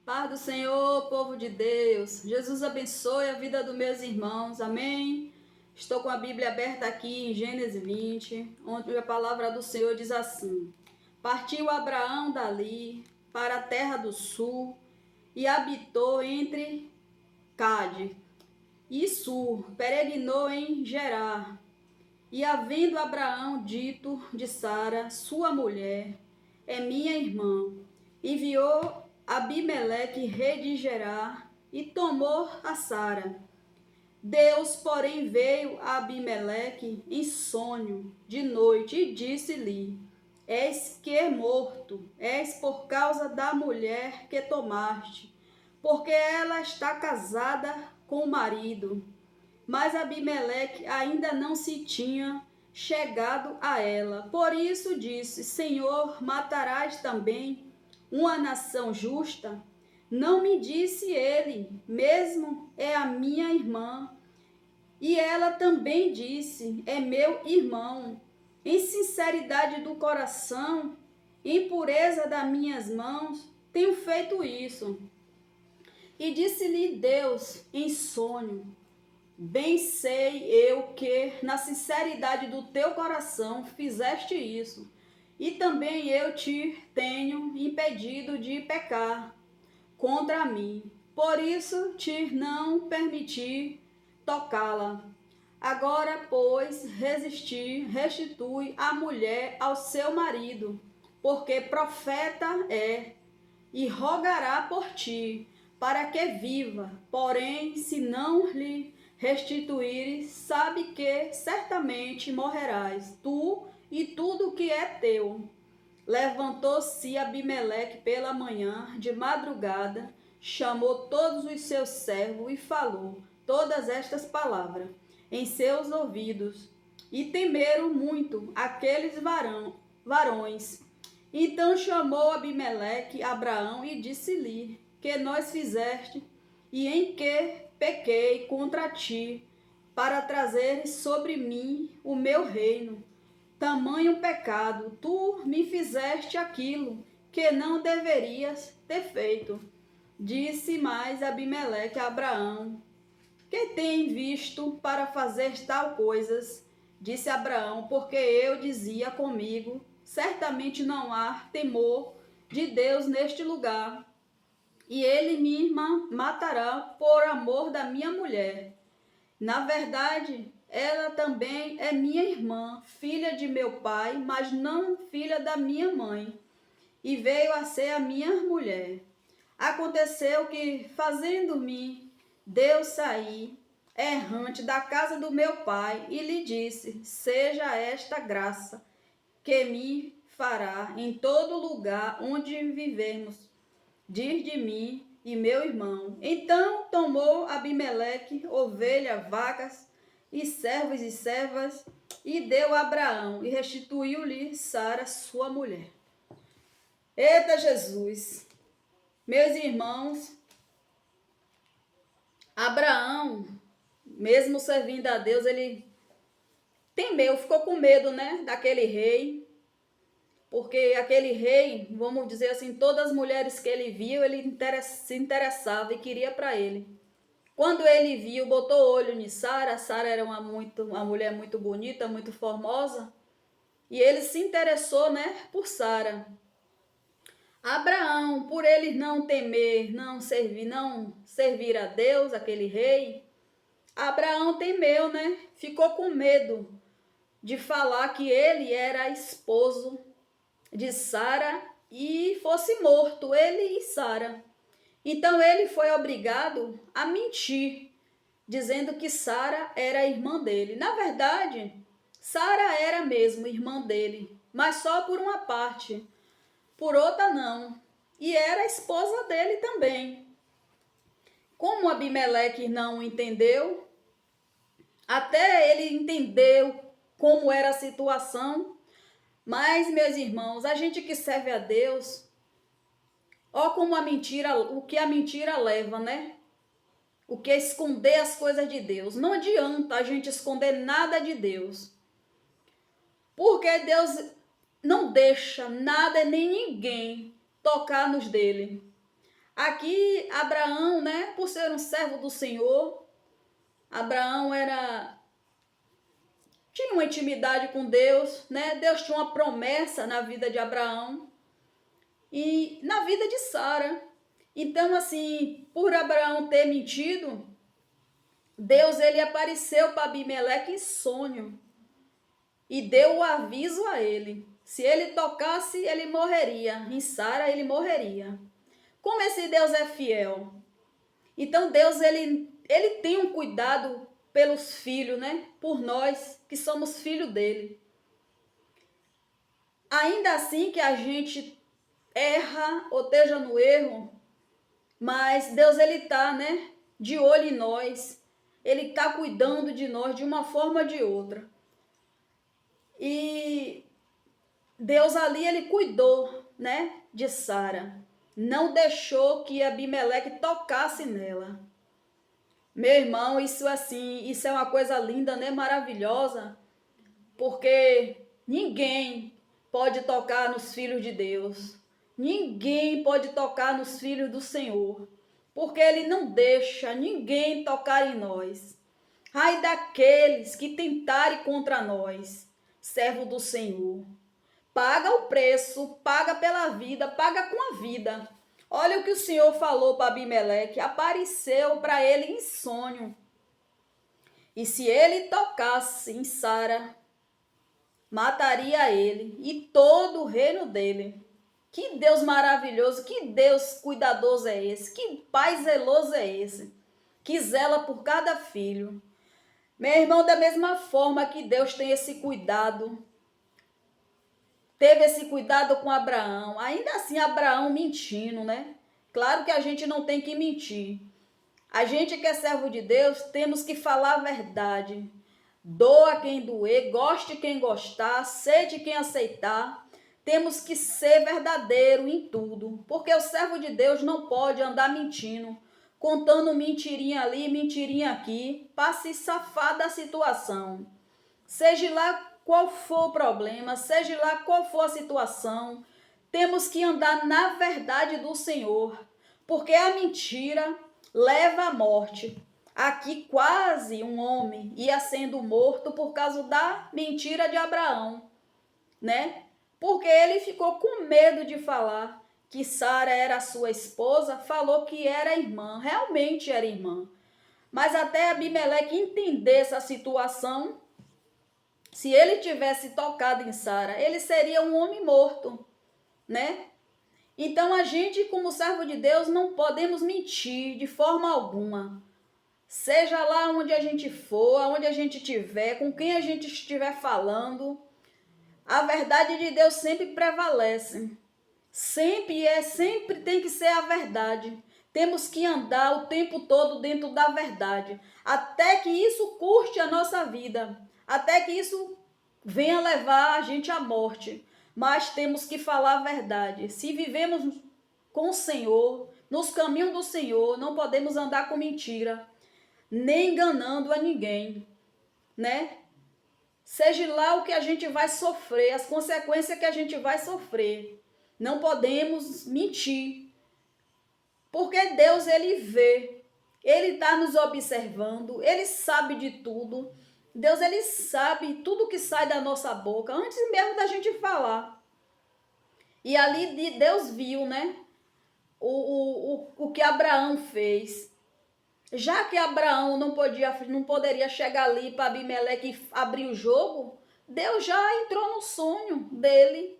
Paz do Senhor, povo de Deus. Jesus abençoe a vida dos meus irmãos. Amém. Estou com a Bíblia aberta aqui em Gênesis 20, onde a palavra do Senhor diz assim: Partiu Abraão dali para a terra do sul e habitou entre Cade e Sur, peregrinou em Gerar. E havendo Abraão dito de Sara, sua mulher, é minha irmã, enviou Abimeleque, rei de Gerar, e tomou a Sara. Deus, porém, veio a Abimeleque em sonho de noite e disse-lhe: És que é morto, és por causa da mulher que tomaste, porque ela está casada com o marido. Mas Abimeleque ainda não se tinha chegado a ela. Por isso disse: Senhor, matarás também uma nação justa? Não me disse ele, mesmo é a minha irmã. E ela também disse: é meu irmão. Em sinceridade do coração, em pureza das minhas mãos, tenho feito isso. E disse-lhe Deus em sonho: Bem sei eu que, na sinceridade do teu coração, fizeste isso, e também eu te tenho impedido de pecar contra mim. Por isso te não permiti tocá-la. Agora, pois, restitui a mulher ao seu marido, porque profeta é, e rogará por ti, para que viva. Porém, se não lhe restituires, sabe que certamente morrerás, tu e tudo que é teu. Levantou-se Abimeleque pela manhã, de madrugada, chamou todos os seus servos e falou todas estas palavras em seus ouvidos. E temeram muito aqueles varões. Então chamou Abimeleque Abraão e disse-lhe: Que nós fizeste e em que pequei contra ti, para trazeres sobre mim o meu reino? Tamanho pecado, tu me fizeste aquilo que não deverias ter feito. Disse mais Abimeleque a Abraão: Que tem visto para fazer tal coisas? Disse Abraão: Porque eu dizia comigo: certamente não há temor de Deus neste lugar, e ele me matará por amor da minha mulher. Na verdade, ela também é minha irmã, filha de meu pai, mas não filha da minha mãe, e veio a ser a minha mulher. Aconteceu que, fazendo-me Deus sair errante da casa do meu pai, e lhe disse: Seja esta graça que me fará em todo lugar onde vivemos, diz de mim e meu irmão. Então tomou Abimeleque ovelhas, vacas e servos e servas, e deu a Abraão, e restituiu-lhe Sara, sua mulher. Eita Jesus! Meus irmãos, Abraão, mesmo servindo a Deus, ele temeu, ficou com medo, né, daquele rei, porque aquele rei, vamos dizer assim, todas as mulheres que ele viu, ele se interessava e queria para ele. Quando ele viu, botou olho em Sara, Sara era uma mulher muito bonita, muito formosa, e ele se interessou, né, por Sara. Abraão, por ele não temer, não servir a Deus, aquele rei, Abraão temeu, né? Ficou com medo de falar que ele era esposo de Sara e fosse morto, ele e Sara. Então ele foi obrigado a mentir, dizendo que Sara era irmã dele. Na verdade, Sara era mesmo irmã dele, mas só por uma parte, por outra não. E era esposa dele também. Como Abimeleque não entendeu, até ele entendeu como era a situação, mas, meus irmãos, a gente que serve a Deus, ó como a mentira, o que a mentira leva, né? O que é esconder as coisas de Deus. Não adianta a gente esconder nada de Deus. Porque Deus não deixa nada nem ninguém tocar nos dele. Aqui, Abraão, né, por ser um servo do Senhor, Abraão tinha uma intimidade com Deus, né? Deus tinha uma promessa na vida de Abraão e na vida de Sara. Então, assim, por Abraão ter mentido, Deus ele apareceu para Abimeleque em sonho e deu o aviso a ele. Se ele tocasse, ele morreria. Em Sara, ele morreria. Como esse Deus é fiel? Então, Deus ele tem um cuidado pelos filhos, né? Por nós que somos filhos dele. Ainda assim que a gente erra ou esteja no erro, mas Deus ele tá, né, de olho em nós. Ele tá cuidando de nós de uma forma ou de outra. E Deus ali ele cuidou, né, de Sara. Não deixou que Abimeleque tocasse nela. Meu irmão, isso assim, isso é uma coisa linda, né, maravilhosa, porque ninguém pode tocar nos filhos de Deus. Ninguém pode tocar nos filhos do Senhor, porque Ele não deixa ninguém tocar em nós. Ai daqueles que tentarem contra nós, servo do Senhor. Paga o preço, paga pela vida, paga com a vida. Olha o que o Senhor falou para Abimeleque, apareceu para ele em sonho. E se ele tocasse em Sara, mataria ele e todo o reino dele. Que Deus maravilhoso, que Deus cuidadoso é esse, que Pai zeloso é esse, que zela por cada filho. Meu irmão, da mesma forma que Deus tem esse cuidado, teve esse cuidado com Abraão, ainda assim Abraão mentindo, né? Claro que a gente não tem que mentir. A gente que é servo de Deus, temos que falar a verdade. Doa quem doer, goste quem gostar, aceite quem aceitar. Temos que ser verdadeiro em tudo, porque o servo de Deus não pode andar mentindo, contando mentirinha ali, mentirinha aqui, para se safar da situação. Seja lá qual for o problema, seja lá qual for a situação, temos que andar na verdade do Senhor, porque a mentira leva à morte. Aqui quase um homem ia sendo morto por causa da mentira de Abraão, né? Porque ele ficou com medo de falar que Sara era sua esposa, falou que era irmã, realmente era irmã. Mas até Abimeleque entender essa situação, se ele tivesse tocado em Sara, ele seria um homem morto, né? Então a gente, como servo de Deus, não podemos mentir de forma alguma. Seja lá onde a gente for, aonde a gente estiver, com quem a gente estiver falando, a verdade de Deus sempre prevalece. Sempre tem que ser a verdade. Temos que andar o tempo todo dentro da verdade, até que isso custe a nossa vida, até que isso venha levar a gente à morte. Mas temos que falar a verdade. Se vivemos com o Senhor, nos caminhos do Senhor, não podemos andar com mentira, nem enganando a ninguém, né? Seja lá o que a gente vai sofrer, as consequências que a gente vai sofrer. Não podemos mentir, porque Deus, ele vê, ele está nos observando, ele sabe de tudo. Deus, ele sabe tudo que sai da nossa boca, antes mesmo da gente falar. E ali Deus viu, né, o que Abraão fez. Já que Abraão não poderia chegar ali para Abimeleque e abrir o jogo, Deus já entrou no sonho dele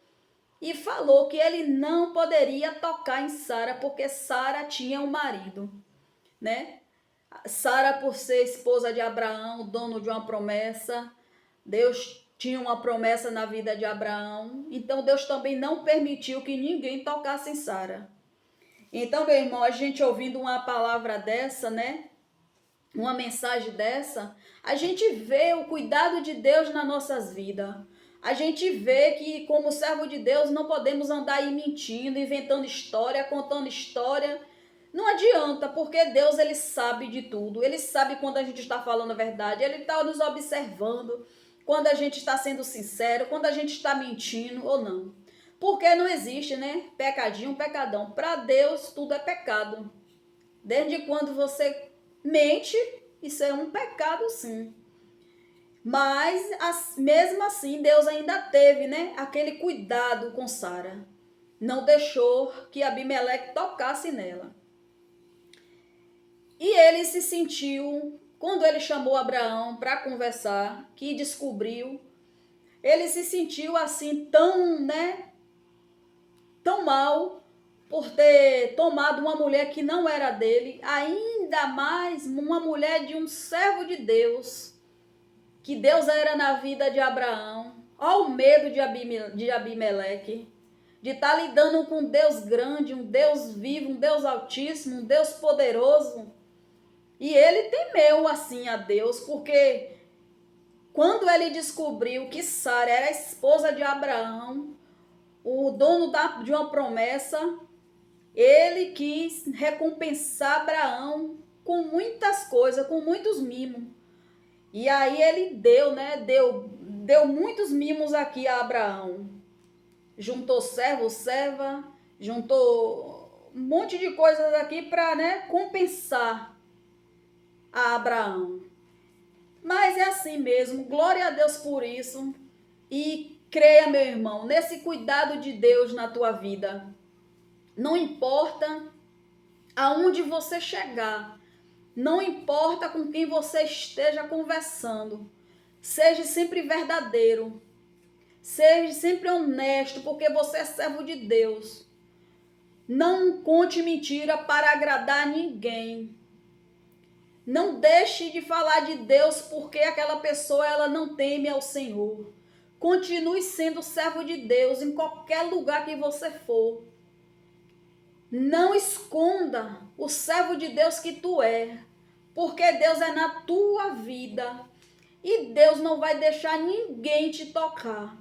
e falou que ele não poderia tocar em Sara, porque Sara tinha um marido, né? Sara, por ser esposa de Abraão, dono de uma promessa, Deus tinha uma promessa na vida de Abraão, então Deus também não permitiu que ninguém tocasse em Sara. Então, meu irmão, a gente ouvindo uma palavra dessa, né? Uma mensagem dessa, a gente vê o cuidado de Deus nas nossas vidas. A gente vê que, como servo de Deus, não podemos andar aí mentindo, inventando história, contando história. Não adianta, porque Deus, ele sabe de tudo. Ele sabe quando a gente está falando a verdade. Ele está nos observando quando a gente está sendo sincero, quando a gente está mentindo ou não. Porque não existe, né? Pecadinho, pecadão. Para Deus tudo é pecado. Desde quando você mente, isso é um pecado, sim. Mas mesmo assim, Deus ainda teve, né, aquele cuidado com Sara. Não deixou que Abimeleque tocasse nela. E ele se sentiu, quando ele chamou Abraão para conversar, que descobriu, ele se sentiu assim tão, né, tão mal por ter tomado uma mulher que não era dele, ainda mais uma mulher de um servo de Deus, que Deus era na vida de Abraão. Olha o medo de Abimeleque, de estar lidando com um Deus grande, um Deus vivo, um Deus altíssimo, um Deus poderoso. E ele temeu assim a Deus, porque quando ele descobriu que Sara era a esposa de Abraão, o dono de uma promessa, ele quis recompensar Abraão com muitas coisas, com muitos mimos. E aí ele deu, né? Deu muitos mimos aqui a Abraão. Juntou servo, serva, juntou um monte de coisas aqui para, né, compensar a Abraão. Mas é assim mesmo, glória a Deus por isso. E creia, meu irmão, nesse cuidado de Deus na tua vida. Não importa aonde você chegar, não importa com quem você esteja conversando, seja sempre verdadeiro, seja sempre honesto, porque você é servo de Deus. Não conte mentira para agradar ninguém. Não deixe de falar de Deus porque aquela pessoa ela não teme ao Senhor. Continue sendo servo de Deus em qualquer lugar que você for. Não esconda o servo de Deus que tu é, porque Deus é na tua vida e Deus não vai deixar ninguém te tocar.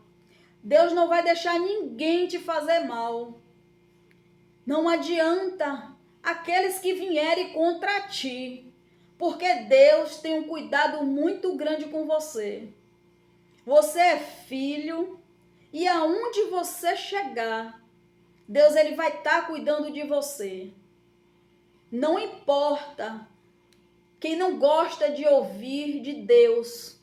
Deus não vai deixar ninguém te fazer mal. Não adianta aqueles que vierem contra ti, porque Deus tem um cuidado muito grande com você. Você é filho e aonde você chegar, Deus ele vai estar cuidando de você. Não importa quem não gosta de ouvir de Deus.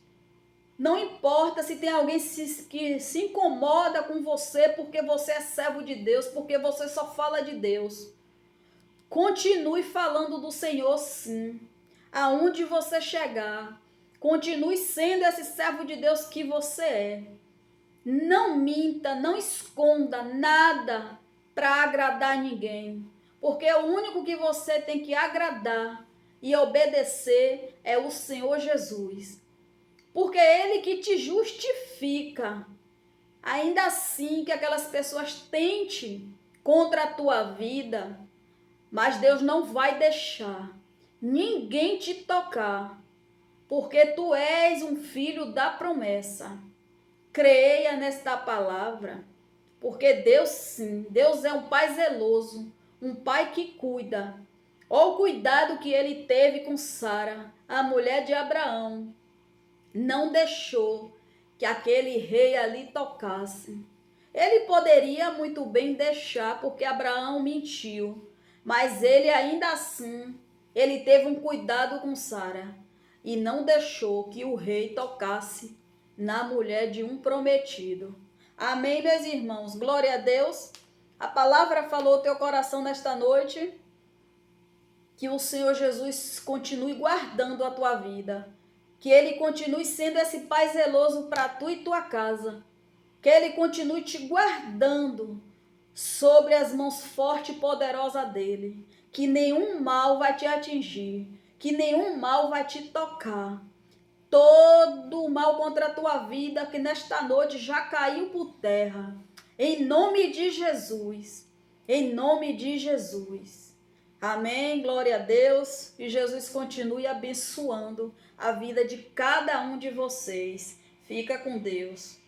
Não importa se tem alguém que se incomoda com você porque você é servo de Deus, porque você só fala de Deus. Continue falando do Senhor, sim. Aonde você chegar, continue sendo esse servo de Deus que você é. Não minta, não esconda nada para agradar ninguém, porque o único que você tem que agradar e obedecer é o Senhor Jesus, porque é Ele que te justifica. Ainda assim que aquelas pessoas tentem contra a tua vida, mas Deus não vai deixar ninguém te tocar, porque tu és um filho da promessa. Creia nesta palavra, porque Deus sim, Deus é um pai zeloso, um pai que cuida. Olha o cuidado que ele teve com Sara, a mulher de Abraão. Não deixou que aquele rei ali tocasse. Ele poderia muito bem deixar, porque Abraão mentiu, mas ele ainda assim, ele teve um cuidado com Sara e não deixou que o rei tocasse na mulher de um prometido. Amém, meus irmãos? Glória a Deus. A palavra falou ao teu coração nesta noite. Que o Senhor Jesus continue guardando a tua vida. Que Ele continue sendo esse Pai zeloso para tu e tua casa. Que Ele continue te guardando sobre as mãos fortes e poderosas dEle. Que nenhum mal vai te atingir. Que nenhum mal vai te tocar. Todo o mal contra a tua vida que nesta noite já caiu por terra. Em nome de Jesus. Em nome de Jesus. Amém. Glória a Deus. E Jesus continue abençoando a vida de cada um de vocês. Fica com Deus.